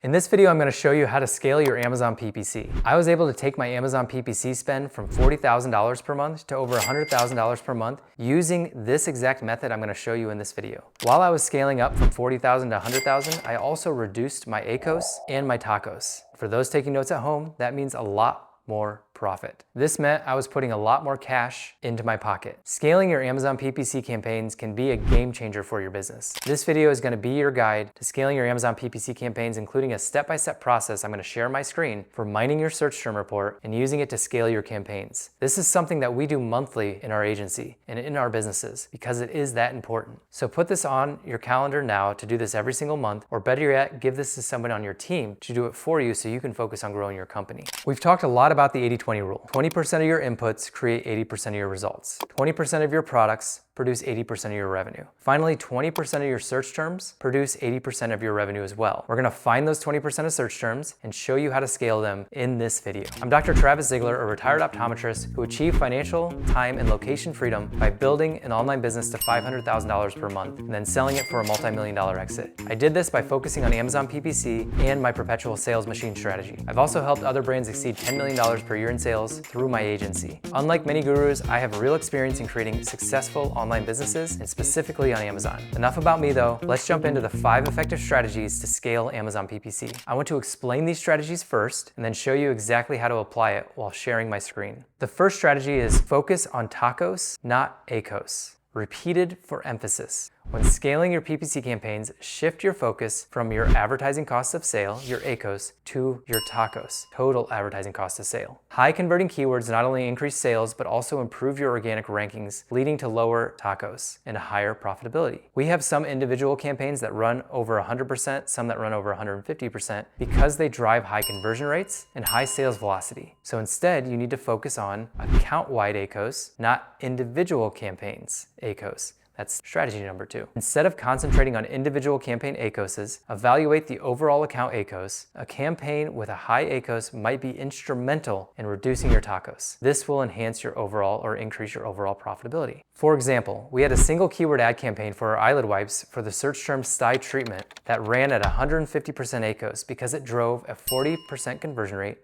In this video, I'm going to show you how to scale your Amazon PPC. I was able to take my Amazon PPC spend from $40,000 per month to over $100,000 per month using this exact method I'm going to show you in this video. While I was scaling up from $40,000 to $100,000, I also reduced my ACoS and my TACoS. For those taking notes at home, that means a lot more profit. This meant I was putting a lot more cash into my pocket. Scaling your Amazon PPC campaigns can be a game changer for your business. This video is going to be your guide to scaling your Amazon PPC campaigns, including a step-by-step process I'm going to share on my screen for mining your search term report and using it to scale your campaigns. This is something that we do monthly in our agency and in our businesses because it is that important. So put this on your calendar now to do this every single month, or better yet, give this to someone on your team to do it for you so you can focus on growing your company. We've talked a lot about the 80-20 rule. 20% of your inputs create 80% of your results. 20% of your products produce 80% of your revenue. Finally, 20% of your search terms produce 80% of your revenue as well. We're gonna find those 20% of search terms and show you how to scale them in this video. I'm Dr. Travis Ziegler, a retired optometrist who achieved financial, time, and location freedom by building an online business to $500,000 per month and then selling it for a multi-million-dollar exit. I did this by focusing on Amazon PPC and my perpetual sales machine strategy. I've also helped other brands exceed $10 million per year in sales through my agency. Unlike many gurus, I have real experience in creating successful online businesses, and specifically on Amazon. Enough about me though, let's jump into the 5 effective strategies to scale Amazon PPC. I want to explain these strategies first and then show you exactly how to apply it while sharing my screen. The first strategy is focus on TACoS, not ACoS. Repeated for emphasis. When scaling your PPC campaigns, shift your focus from your advertising cost of sale, your ACoS, to your TACoS, total advertising cost of sale. High converting keywords not only increase sales, but also improve your organic rankings, leading to lower TACoS and higher profitability. We have some individual campaigns that run over 100%, some that run over 150%, because they drive high conversion rates and high sales velocity. So instead, you need to focus on account-wide ACoS, not individual campaigns ACoS. That's strategy number 2. Instead of concentrating on individual campaign ACoSs, evaluate the overall account ACoS. A campaign with a high ACoS might be instrumental in reducing your TACoS. This will enhance your overall or increase your overall profitability. For example, we had a single keyword ad campaign for our eyelid wipes for the search term sty treatment that ran at 150% ACoS because it drove a 40% conversion rate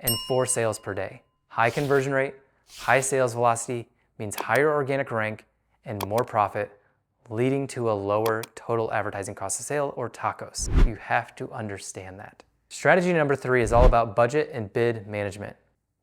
and 4 sales per day. High conversion rate, high sales velocity means higher organic rank and more profit, leading to a lower total advertising cost of sale, or TACoS. You have to understand that. Strategy number 3 is all about budget and bid management.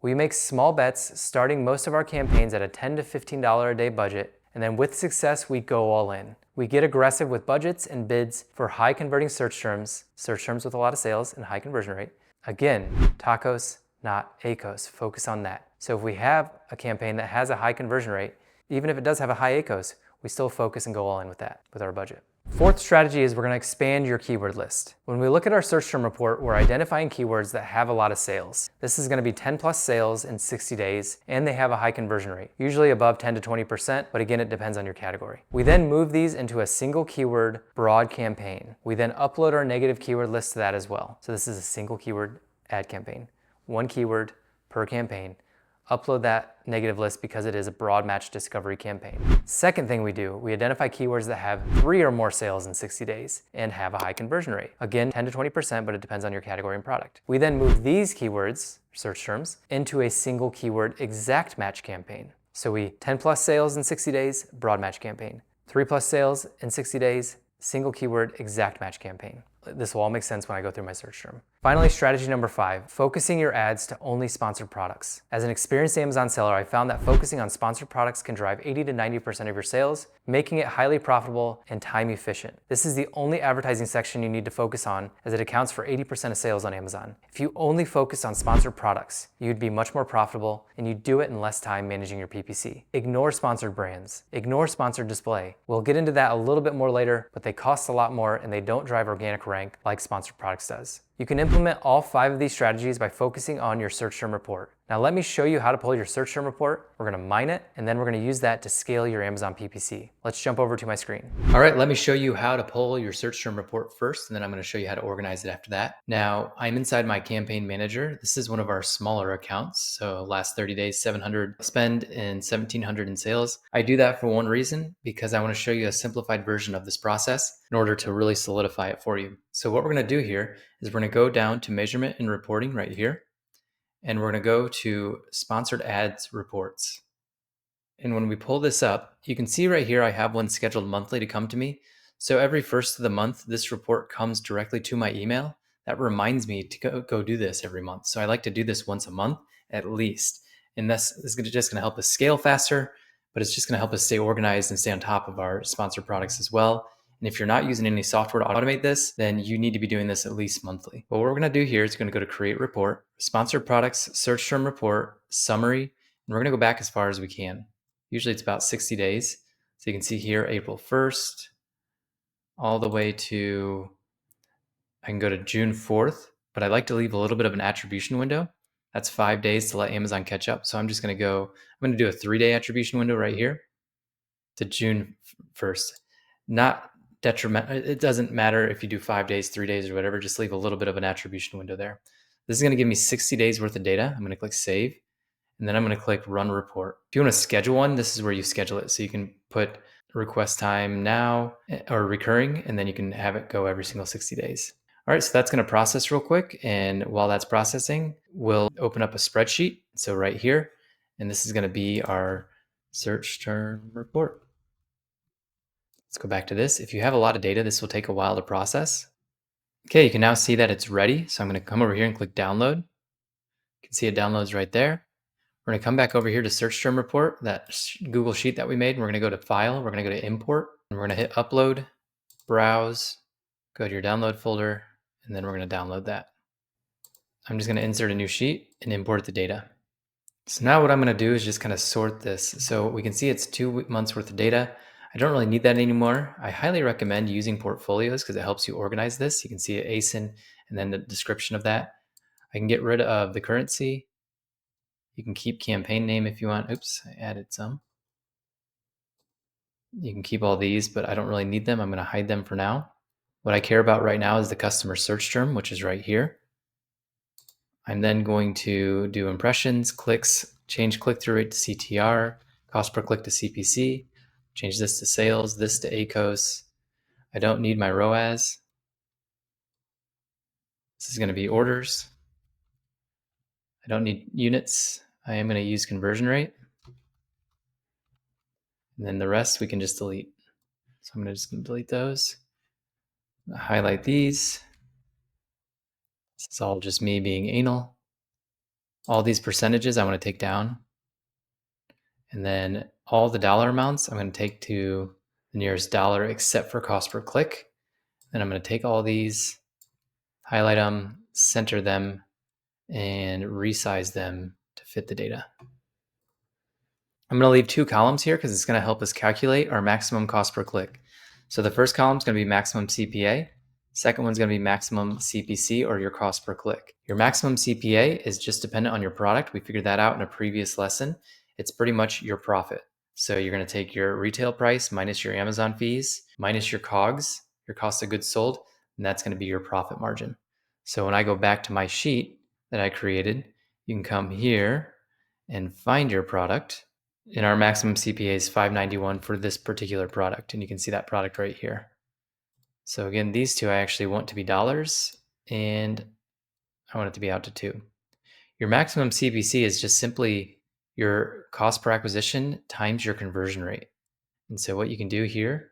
We make small bets, starting most of our campaigns at a $10 to $15 a day budget, and then with success, we go all in. We get aggressive with budgets and bids for high converting search terms with a lot of sales and high conversion rate. Again, TACoS, not ACoS. Focus on that. So if we have a campaign that has a high conversion rate, even if it does have a high ACoS, we still focus and go all in with that, with our budget. Fourth strategy is we're going to expand your keyword list. When we look at our search term report, we're identifying keywords that have a lot of sales. This is going to be 10 plus sales in 60 days, and they have a high conversion rate, usually above 10 to 20%, but again, it depends on your category. We then move these into a single keyword broad campaign. We then upload our negative keyword list to that as well. So this is a single keyword ad campaign, 1 keyword per campaign. Upload that negative list because it is a broad match discovery campaign. Second thing we do, we identify keywords that have 3 or more sales in 60 days and have a high conversion rate. Again, 10 to 20%, but it depends on your category and product. We then move these keywords, search terms, into a single keyword exact match campaign. So we 10 plus sales in 60 days, broad match campaign. 3 plus sales in 60 days, single keyword exact match campaign. This will all make sense when I go through my search term. Finally, strategy number 5, focusing your ads to only sponsored products. As an experienced Amazon seller, I found that focusing on sponsored products can drive 80 to 90% of your sales, making it highly profitable and time efficient. This is the only advertising section you need to focus on, as it accounts for 80% of sales on Amazon. If you only focus on sponsored products, you'd be much more profitable and you'd do it in less time managing your PPC. Ignore sponsored brands, ignore sponsored display. We'll get into that a little bit more later, but they cost a lot more and they don't drive organic rank like sponsored products does. You can implement all 5 of these strategies by focusing on your search term report. Now let me show you how to pull your search term report. We're gonna mine it, and then we're gonna use that to scale your Amazon PPC. Let's jump over to my screen. All right, let me show you how to pull your search term report first, and then I'm gonna show you how to organize it after that. Now, I'm inside my campaign manager. This is one of our smaller accounts. So last 30 days, 700 spend and 1,700 in sales. I do that for one reason, because I wanna show you a simplified version of this process in order to really solidify it for you. So what we're going to do here is we're going to go down to measurement and reporting right here, and we're going to go to sponsored ads reports. And when we pull this up, you can see right here I have one scheduled monthly to come to me. So every first of the month, this report comes directly to my email. That reminds me to go do this every month. So I like to do this once a month at least. And this is just going to help us scale faster, but it's just going to help us stay organized and stay on top of our sponsored products as well. And if you're not using any software to automate this, then you need to be doing this at least monthly. But what we're going to do here is going to go to create report, sponsored products, search term report, summary, and we're going to go back as far as we can. Usually it's about 60 days. So you can see here, April 1st, all the way to, I can go to June 4th, but I like to leave a little bit of an attribution window. That's 5 days to let Amazon catch up. So I'm just going to do a 3-day attribution window right here to June 1st. Not detrimental. It doesn't matter if you do 5 days, 3 days, or whatever. Just leave a little bit of an attribution window there. This is going to give me 60 days worth of data. I'm going to click save. And then I'm going to click run report. If you want to schedule one, this is where you schedule it. So you can put request time now or recurring, and then you can have it go every single 60 days. All right, so that's going to process real quick. And while that's processing, we'll open up a spreadsheet. So right here, and this is going to be our search term report. Let's go back to this. If you have a lot of data, this will take a while to process. Okay, you can now see that it's ready. So I'm going to come over here and click download. You can see it downloads right there. We're going to come back over here to search term report, that Google sheet that we made. We're going to go to file. We're going to go to import. And we're going to hit upload, browse, go to your download folder, and then we're going to download that. I'm just going to insert a new sheet and import the data. So now what I'm going to do is just kind of sort this. So we can see it's 2 months worth of data. I don't really need that anymore. I highly recommend using portfolios because it helps you organize this. You can see ASIN and then the description of that. I can get rid of the currency. You can keep campaign name if you want. Oops, I added some. You can keep all these, but I don't really need them. I'm going to hide them for now. What I care about right now is the customer search term, which is right here. I'm then going to do impressions, clicks, change click-through rate to CTR, cost per click to CPC, change this to sales, this to ACoS. I don't need my ROAS. This is going to be orders. I don't need units. I am going to use conversion rate. And then the rest we can just delete. So I'm just going to delete those. Highlight these. This is all just me being anal. All these percentages I want to take down. And then all the dollar amounts I'm going to take to the nearest dollar except for cost per click. Then I'm going to take all these, highlight them, center them, and resize them to fit the data. I'm going to leave 2 columns here because it's going to help us calculate our maximum cost per click. So the first column is going to be maximum CPA. Second one's going to be maximum CPC, or your cost per click. Your maximum CPA is just dependent on your product. We figured that out in a previous lesson. It's pretty much your profit. So you're going to take your retail price minus your Amazon fees, minus your COGS, your cost of goods sold, and that's going to be your profit margin. So when I go back to my sheet that I created, you can come here and find your product. And our maximum CPA is $5.91 for this particular product. And you can see that product right here. So again, these two I actually want to be dollars, and I want it to be out to 2. Your maximum CPC is just simply your cost per acquisition times your conversion rate. And so what you can do here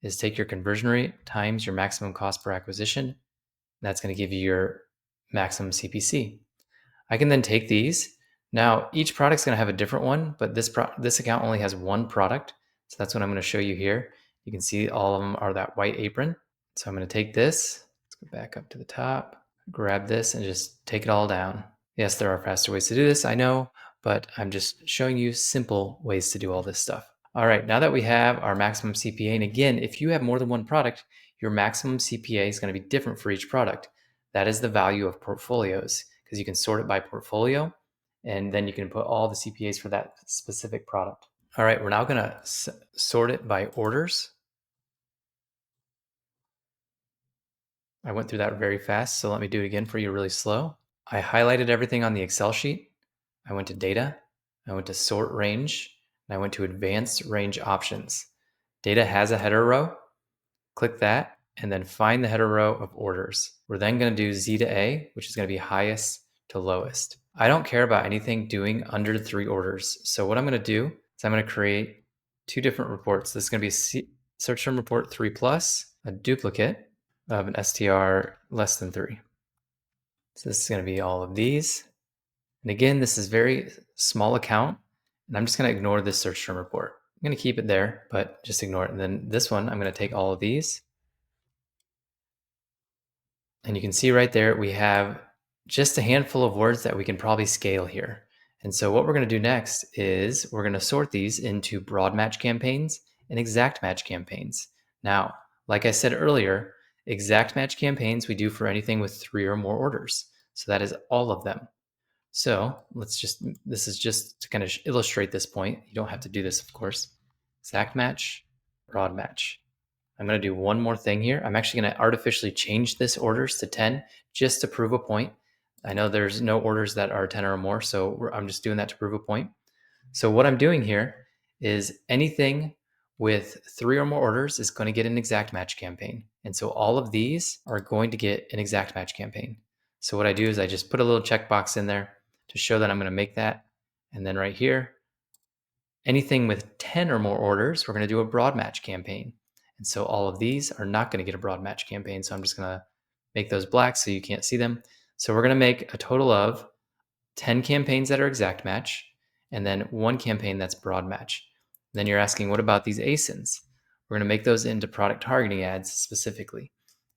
is take your conversion rate times your maximum cost per acquisition. That's going to give you your maximum CPC. I can then take these. Now, each product's going to have a different one, but this account only has one product. So that's what I'm going to show you here. You can see all of them are that white apron. So I'm going to take this. Let's go back up to the top, grab this, and just take it all down. Yes, there are faster ways to do this, I know, but I'm just showing you simple ways to do all this stuff. All right, now that we have our maximum CPA, and again, if you have more than one product, your maximum CPA is going to be different for each product. That is the value of portfolios, because you can sort it by portfolio, and then you can put all the CPAs for that specific product. All right, we're now going to sort it by orders. I went through that very fast, so let me do it again for you really slow. I highlighted everything on the Excel sheet. I went to data, I went to sort range, and I went to advanced range options. Data has a header row. Click that. and then find the header row of orders. We're then going to do Z to A, which is going to be highest to lowest. I don't care about anything doing under 3 orders. So what I'm going to do is I'm going to create 2 different reports. This is going to be search term report 3 plus, a duplicate of an STR less than 3. So this is going to be all of these. And again, this is very small account, and I'm just going to ignore this search term report. I'm going to keep it there, but just ignore it. And then this one, I'm going to take all of these. And you can see right there, we have just a handful of words that we can probably scale here. And so what we're going to do next is we're going to sort these into broad match campaigns and exact match campaigns. Now, like I said earlier, exact match campaigns we do for anything with 3 or more orders. So that is all of them. So this is just to kind of illustrate this point. You don't have to do this, of course. Exact match, broad match. I'm going to do one more thing here. I'm actually going to artificially change this orders to 10 just to prove a point. I know there's no orders that are 10 or more, so I'm just doing that to prove a point. So what I'm doing here is anything with 3 or more orders is going to get an exact match campaign. And so all of these are going to get an exact match campaign. So what I do is I just put a little checkbox in there to show that I'm going to make that. And then right here, anything with 10 or more orders, we're going to do a broad match campaign. And so all of these are not going to get a broad match campaign. So I'm just going to make those black so you can't see them. So we're going to make a total of 10 campaigns that are exact match and then 1 campaign that's broad match. And then you're asking, what about these ASINs? We're going to make those into product targeting ads specifically.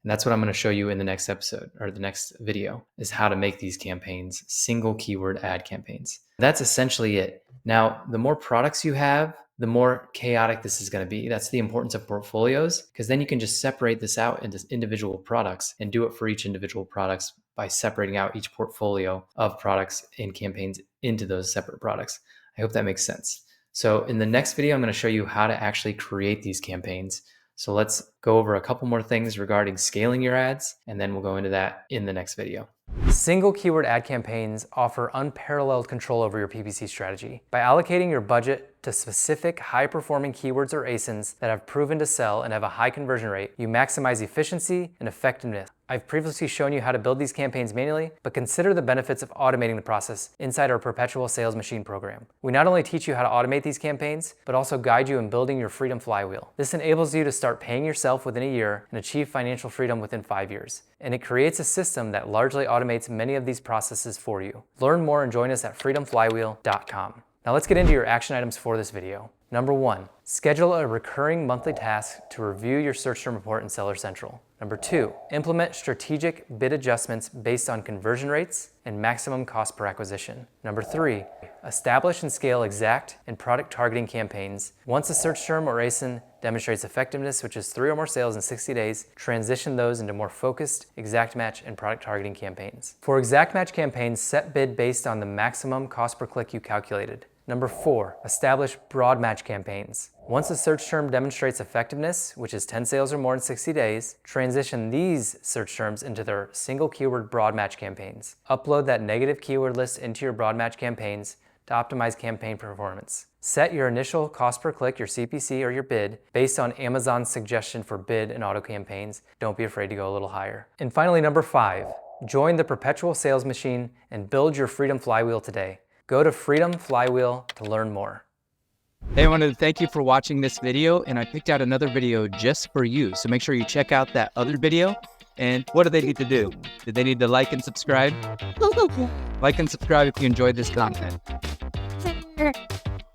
And that's what I'm going to show you in the next episode or the next video, is how to make these campaigns single keyword ad campaigns. That's essentially it. Now, the more products you have, the more chaotic this is going to be. That's the importance of portfolios, because then you can just separate this out into individual products and do it for each individual products by separating out each portfolio of products and campaigns into those separate products. I hope that makes sense. So in the next video, I'm going to show you how to actually create these campaigns. So let's go over a couple more things regarding scaling your ads, and then we'll go into that in the next video. Single keyword ad campaigns offer unparalleled control over your PPC strategy. By allocating your budget to specific high-performing keywords or ASINs that have proven to sell and have a high conversion rate, you maximize efficiency and effectiveness. I've previously shown you how to build these campaigns manually, but consider the benefits of automating the process inside our Perpetual Sales Machine program. We not only teach you how to automate these campaigns, but also guide you in building your freedom flywheel. This enables you to start paying yourself within a year and achieve financial freedom within 5 years. And it creates a system that largely automates many of these processes for you. Learn more and join us at freedomflywheel.com. Now let's get into your action items for this video. Number 1, schedule a recurring monthly task to review your search term report in Seller Central. Number 2, implement strategic bid adjustments based on conversion rates and maximum cost per acquisition. Number 3, establish and scale exact and product targeting campaigns. Once a search term or ASIN demonstrates effectiveness, which is 3 or more sales in 60 days, transition those into more focused exact match and product targeting campaigns. For exact match campaigns, set bid based on the maximum cost per click you calculated. Number 4, establish broad match campaigns. Once a search term demonstrates effectiveness, which is 10 sales or more in 60 days, transition these search terms into their single keyword broad match campaigns. Upload that negative keyword list into your broad match campaigns to optimize campaign performance. Set your initial cost per click, your CPC or your bid, based on Amazon's suggestion for bid and auto campaigns. Don't be afraid to go a little higher. And finally, number 5, join the Perpetual Sales Machine and build your freedom flywheel today. Go to Freedom Flywheel to learn more. Hey, I wanted to thank you for watching this video, and I picked out another video just for you. So make sure you check out that other video. And what do they need to do? Do they need to like and subscribe? Like and subscribe if you enjoyed this content.